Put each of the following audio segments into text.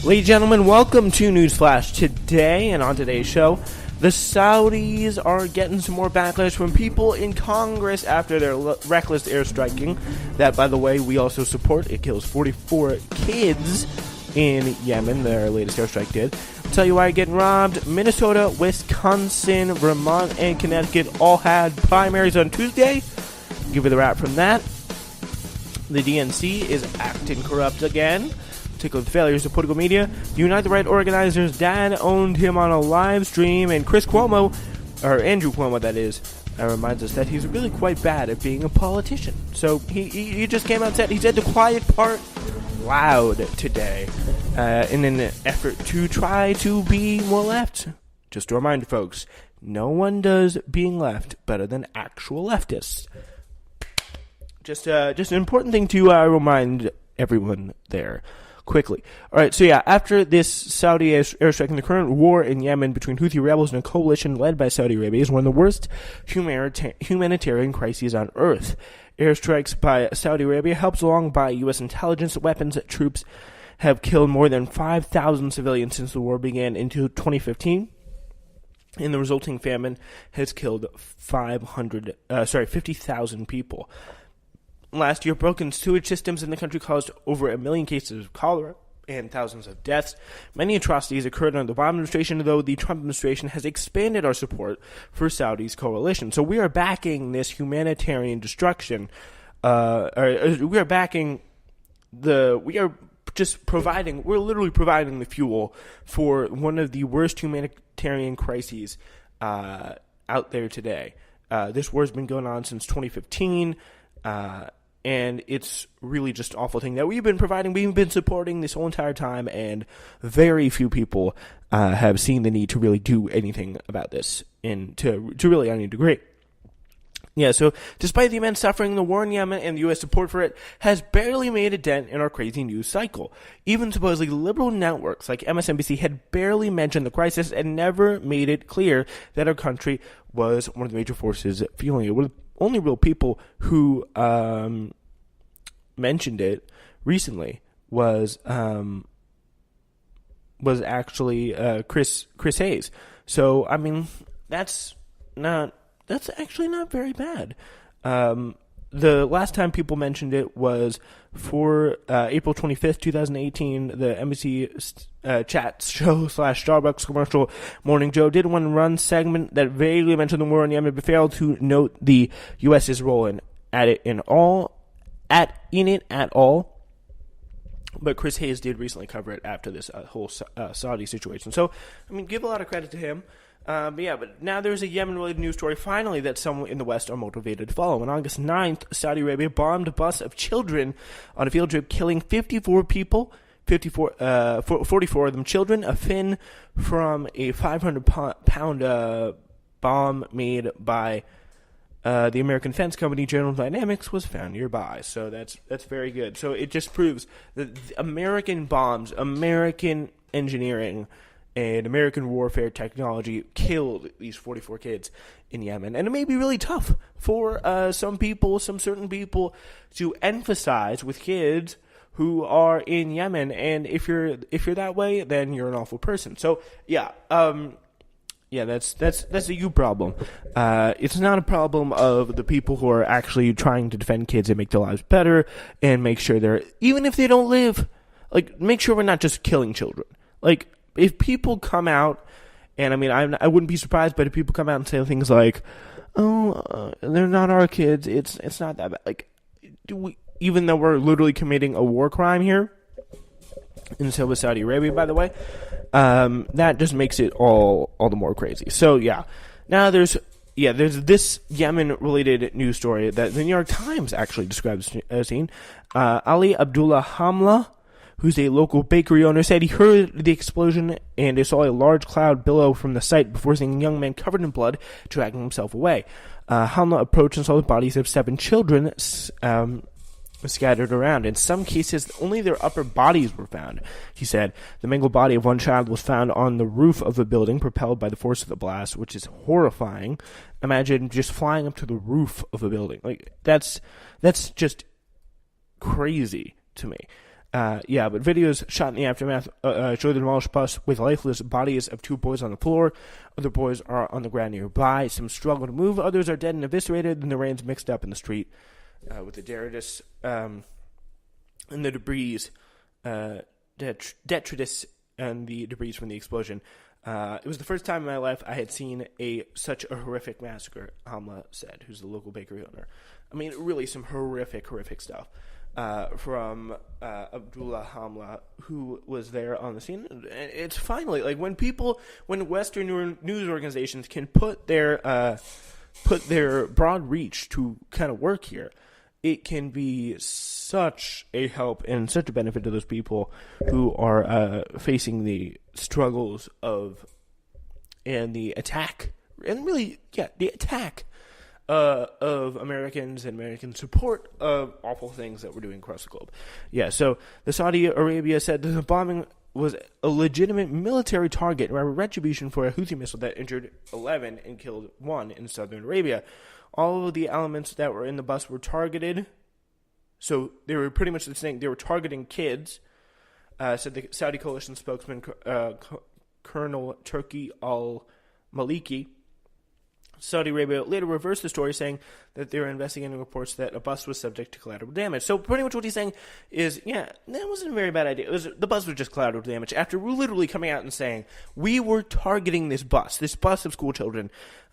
Ladies and gentlemen, welcome to Newsflash today, and on today's show, the Saudis are getting some more backlash from people in Congress after their reckless airstriking. That, by the way, we also support. It kills 44 kids in Yemen, their latest airstrike did. I'll tell you why you're getting robbed. Minnesota, Wisconsin, Vermont, and Connecticut all had primaries on Tuesday. Give you the wrap from that. The DNC is acting corrupt again, particularly the failures of political media. The Unite the Right organizer's dad owned him on a live stream, and Andrew Cuomo, that is, reminds us that he's really quite bad at being a politician. So he just came out and said he said the quiet part loud today in an effort to try to be more left. Just to remind folks, no one does being left better than actual leftists. Just an important thing to remind everyone there quickly. All right, so yeah, after this Saudi airstrike, the current war in Yemen between Houthi rebels and a coalition led by Saudi Arabia is one of the worst humanitarian crises on earth. Airstrikes by Saudi Arabia, helped along by U.S. intelligence weapons troops, have killed more than 5,000 civilians since the war began in 2015. And the resulting famine has killed 50,000 people. Last year, broken sewage systems in the country caused over 1 million cases of cholera and thousands of deaths. Many atrocities occurred under the Obama administration, though the Trump administration has expanded our support for Saudi's coalition. So we are backing this humanitarian destruction. We are backing we're literally providing the fuel for one of the worst humanitarian crises out there today. This war has been going on since 2015. And it's really just an awful thing that we've been providing. We've been supporting this whole entire time, and very few people have seen the need to really do anything about this, and to really any degree. Yeah, so despite the immense suffering, the war in Yemen and the U.S. support for it has barely made a dent in our crazy news cycle. Even supposedly liberal networks like MSNBC had barely mentioned the crisis and never made it clear that our country was one of the major forces fueling it. Only real people who mentioned it recently was actually Chris Hayes. So I mean, that's actually not very bad. The last time people mentioned it was for April 25th, 2018. The NBC chat show / Starbucks commercial Morning Joe did one run segment that vaguely mentioned the war in Yemen, but failed to note the U.S.'s role in it at all. But Chris Hayes did recently cover it after this whole Saudi situation. So, I mean, give a lot of credit to him. But now there's a Yemen-related news story, finally, that some in the West are motivated to follow. On August 9th, Saudi Arabia bombed a bus of children on a field trip, killing 54 people, 44 of them children. A fin from a 500-pound bomb made by the American defense company General Dynamics was found nearby. So that's very good. So it just proves that American bombs, American engineering, and American warfare technology killed these 44 kids in Yemen. And it may be really tough for some certain people, to emphasize with kids who are in Yemen. And if you're that way, then you're an awful person. So that's a you problem. It's not a problem of the people who are actually trying to defend kids and make their lives better and make sure even if they don't live, like, make sure we're not just killing children. Like, if people come out, and I mean, I wouldn't be surprised, but if people come out and say things like, they're not our kids, it's not that bad. Like, even though we're literally committing a war crime here, and so with Saudi Arabia, by the way, that just makes it all the more crazy. So, yeah. Now there's this Yemen-related news story that the New York Times actually describes as seeing. Ali Abdullah Hamla, who's a local bakery owner, said he heard the explosion and he saw a large cloud billow from the site before seeing a young man covered in blood dragging himself away. Hamla approached and saw the bodies of 7 children scattered around. In some cases, only their upper bodies were found. He said the mangled body of one child was found on the roof of a building, propelled by the force of the blast, which is horrifying. Imagine just flying up to the roof of a building. Like, that's just crazy to me. But videos shot in the aftermath show the demolished bus with lifeless bodies of 2 boys on the floor. Other boys are on the ground nearby. Some struggle to move. Others are dead and eviscerated, and the remains mixed up in the street with the detritus and the debris, detritus and the debris from the explosion. It was the first time in my life I had seen such a horrific massacre, Hamla said, who's the local bakery owner. I mean, really some horrific stuff. From Abdullah Hamla, who was there on the scene. It's finally, like, when Western news organizations can put their broad reach to kind of work here, it can be such a help and such a benefit to those people who are facing the struggles and the attack, and really, the attack of Americans and American support of awful things that we're doing across the globe. So the Saudi Arabia said that the bombing was a legitimate military target or a retribution for a Houthi missile that injured 11 and killed 1 in Saudi Arabia. All of the elements that were in the bus were targeted. So they were pretty much saying they were targeting kids, said the Saudi coalition spokesman, Colonel Turki al-Maliki. Saudi Arabia later reversed the story, saying that they were investigating reports that a bus was subject to collateral damage. So pretty much what he's saying is, that wasn't a very bad idea. The bus was just collateral damage, after literally coming out and saying, we were targeting this bus of school children.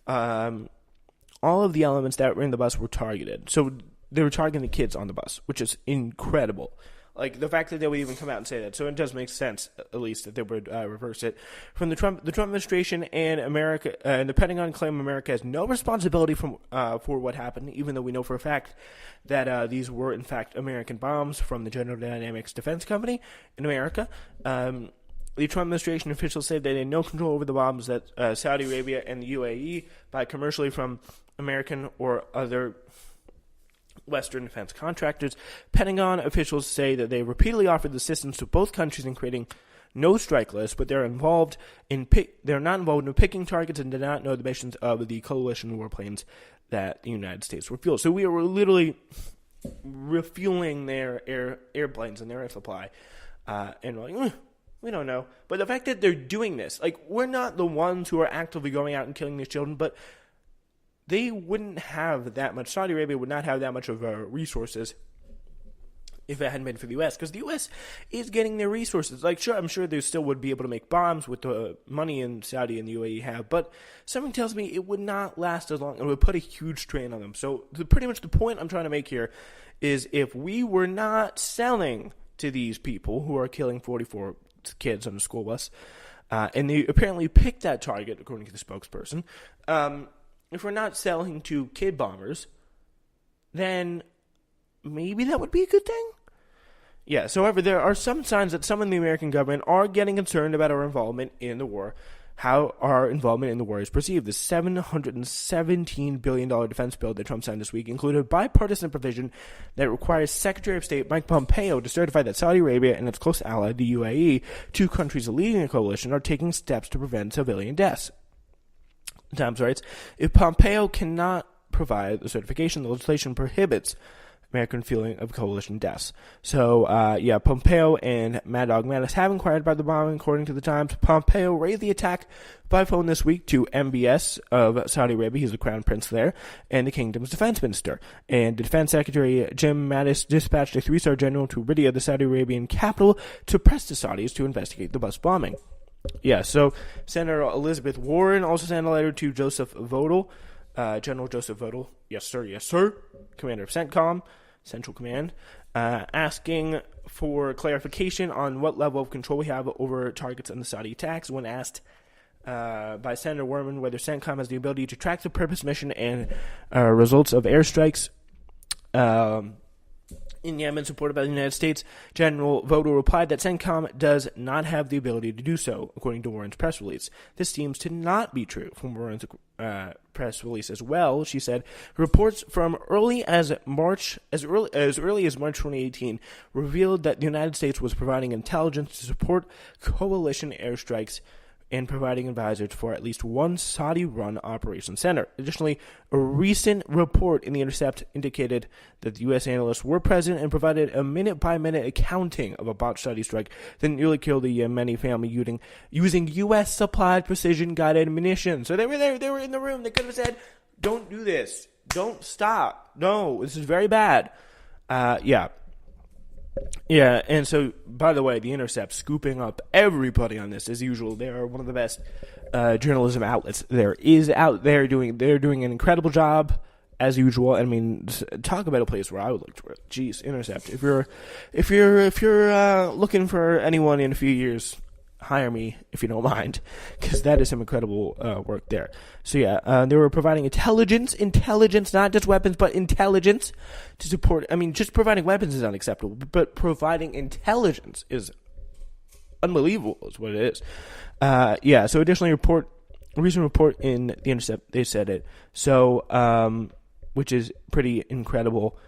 All of the elements that were in the bus were targeted. So they were targeting the kids on the bus, which is incredible. Like, the fact that they would even come out and say that. So it does make sense, at least, that they would reverse it. From the Trump administration and America, and the Pentagon claim America has no responsibility for what happened, even though we know for a fact that these were, in fact, American bombs from the General Dynamics Defense Company in America. The Trump administration officials say they had no control over the bombs that Saudi Arabia and the UAE buy commercially from American or other Western defense contractors. Pentagon officials say that they repeatedly offered assistance to both countries in creating no strike lists, but they're not involved in picking targets and did not know the missions of the coalition warplanes that the United States refueled. So we were literally refueling their airplanes and their air supply, and we're like, we don't know. But the fact that they're doing this, like, we're not the ones who are actively going out and killing these children, but they wouldn't have that much. Saudi Arabia would not have that much of resources if it hadn't been for the U.S., because the U.S. is getting their resources. Like, sure, I'm sure they still would be able to make bombs with the money in Saudi and the UAE have, but something tells me it would not last as long. It would put a huge strain on them. So pretty much the point I'm trying to make here is, if we were not selling to these people who are killing 44 kids on the school bus, and they apparently picked that target, according to the spokesperson, if we're not selling to kid bombers, then maybe that would be a good thing? So however, there are some signs that some in the American government are getting concerned about our involvement in the war, how our involvement in the war is perceived. The $717 billion defense bill that Trump signed this week included a bipartisan provision that requires Secretary of State Mike Pompeo to certify that Saudi Arabia and its close ally, the UAE, 2 countries leading the coalition, are taking steps to prevent civilian deaths. The Times writes, if Pompeo cannot provide the certification, the legislation prohibits American fueling of coalition deaths. So, Pompeo and Mad Dog Mattis have inquired about the bombing, according to the Times. Pompeo raised the attack by phone this week to MBS of Saudi Arabia. He's the crown prince there, and the kingdom's defense minister. And the defense secretary, Jim Mattis, dispatched a 3-star general to Riyadh, the Saudi Arabian capital, to press the Saudis to investigate the bus bombing. So Senator Elizabeth Warren also sent a letter to Joseph Votel, General Joseph Votel, yes sir, commander of CENTCOM, Central Command, asking for clarification on what level of control we have over targets in the Saudi attacks. When asked by Senator Warren whether CENTCOM has the ability to track the purpose, mission, and results of airstrikes in Yemen supported by the United States, General Votel replied that CENTCOM does not have the ability to do so, according to Warren's press release. This seems to not be true from Warren's press release as well. She said reports from as early as March 2018 revealed that the United States was providing intelligence to support coalition airstrikes and providing advisors for at least one Saudi-run operations center. Additionally, a recent report in The Intercept indicated that the U.S. analysts were present and provided a minute-by-minute accounting of a botched Saudi strike that nearly killed the Yemeni family using U.S.-supplied precision-guided munitions. So they were there. They were in the room. They could have said, don't do this. Don't stop. No, this is very bad. Yeah, and so, by the way, The Intercept scooping up everybody on this as usual. They are one of the best journalism outlets there is out there. They're doing an incredible job as usual. I mean, talk about a place where I would like to work. Jeez, Intercept. If you're looking for anyone in a few years, hire me if you don't mind, because that is some incredible work there. So yeah, they were providing intelligence, not just weapons, but intelligence to support. I mean, just providing weapons is unacceptable, but providing intelligence is unbelievable, is what it is. Yeah. So additionally, a recent report in The Intercept, they said it. So, which is pretty incredible.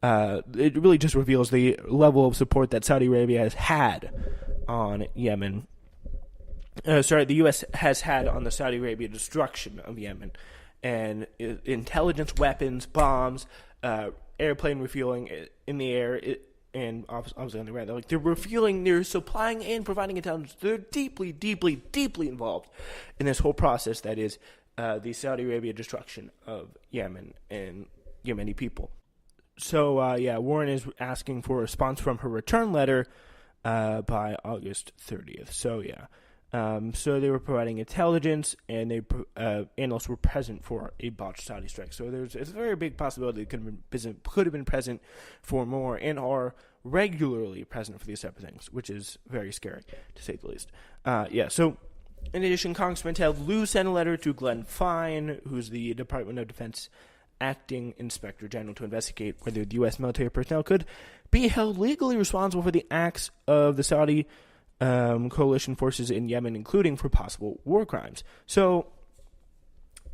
It really just reveals the level of support that Saudi Arabia has had on Yemen. The U.S. has had on the Saudi Arabia destruction of Yemen, and intelligence, weapons, bombs, airplane refueling in the air, and obviously on the ground. They're refueling, they're supplying and providing intelligence. They're deeply, deeply, deeply involved in this whole process that is the Saudi Arabia destruction of Yemen and Yemeni people. So, Warren is asking for a response from her return letter by August 30th. So, yeah. So they were providing intelligence, and analysts were present for a botched Saudi strike. So it's a very big possibility they could have been present for more, and are regularly present for these type of things, which is very scary, to say the least. So in addition, Congressman Ted Lieu sent a letter to Glenn Fine, who's the Department of Defense acting inspector general, to investigate whether the U.S. military personnel could be held legally responsible for the acts of the Saudi coalition forces in Yemen, including for possible war crimes. So,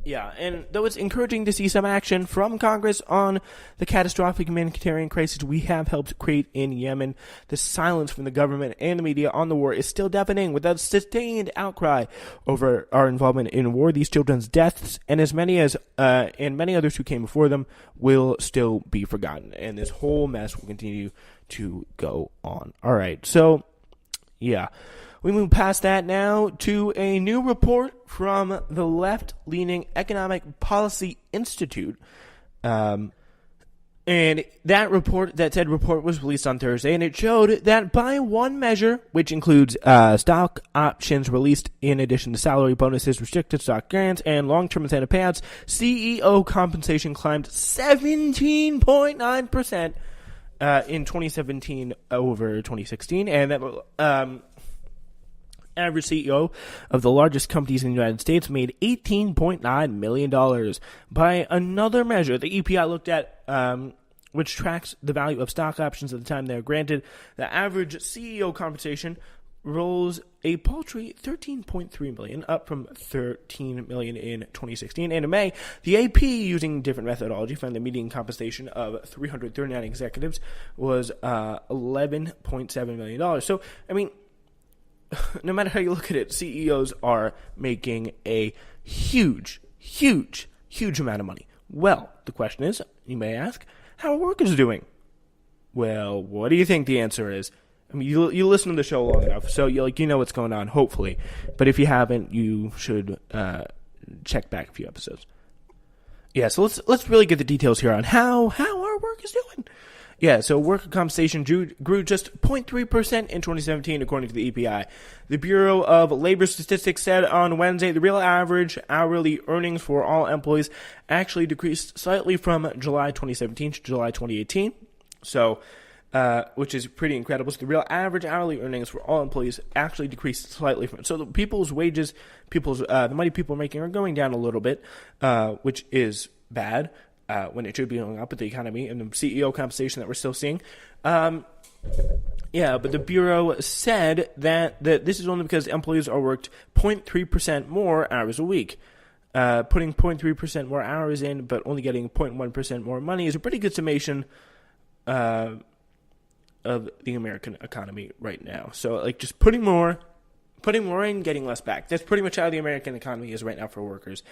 yeah, and though it's encouraging to see some action from Congress on the catastrophic humanitarian crisis we have helped create in Yemen, the silence from the government and the media on the war is still deafening. Without sustained outcry over our involvement in war, these children's deaths and many others who came before them will still be forgotten, and this whole mess will continue to go on. All right, so yeah, we move past that now to a new report from the left-leaning Economic Policy Institute. And that said report was released on Thursday, and it showed that by one measure, which includes stock options released in addition to salary bonuses, restricted stock grants, and long-term incentive payouts, CEO compensation climbed 17.9%. In 2017 over 2016, and that average CEO of the largest companies in the United States made $18.9 million. By another measure, the EPI looked at, which tracks the value of stock options at the time they are granted, the average CEO compensation rose a paltry $13.3 million, up from $13 million in 2016. And in May, the AP, using different methodology, found the median compensation of 339 executives was $11.7 million. So, I mean, no matter how you look at it, CEOs are making a huge amount of money. Well, the question is, you may ask, how are workers doing? Well, what do you think the answer is? I mean, you listen to the show long enough, so you know what's going on, hopefully. But if you haven't, you should check back a few episodes. Yeah, so let's really get the details here on how our work is doing. Yeah, so worker compensation grew just 0.3% in 2017, according to the EPI. The Bureau of Labor Statistics said on Wednesday the real average hourly earnings for all employees actually decreased slightly from July 2017 to July 2018. So, which is pretty incredible. So the real average hourly earnings for all employees actually decreased slightly from. So the people's wages, the money people are making are going down a little bit, which is bad when it should be going up with the economy and the CEO compensation that we're still seeing. But the Bureau said that this is only because employees are worked 0.3% more hours a week. Putting 0.3% more hours in, but only getting 0.1% more money is a pretty good summation of the American economy right now. So, just putting more, putting more in, getting less back. That's pretty much how the American economy is right now for workers.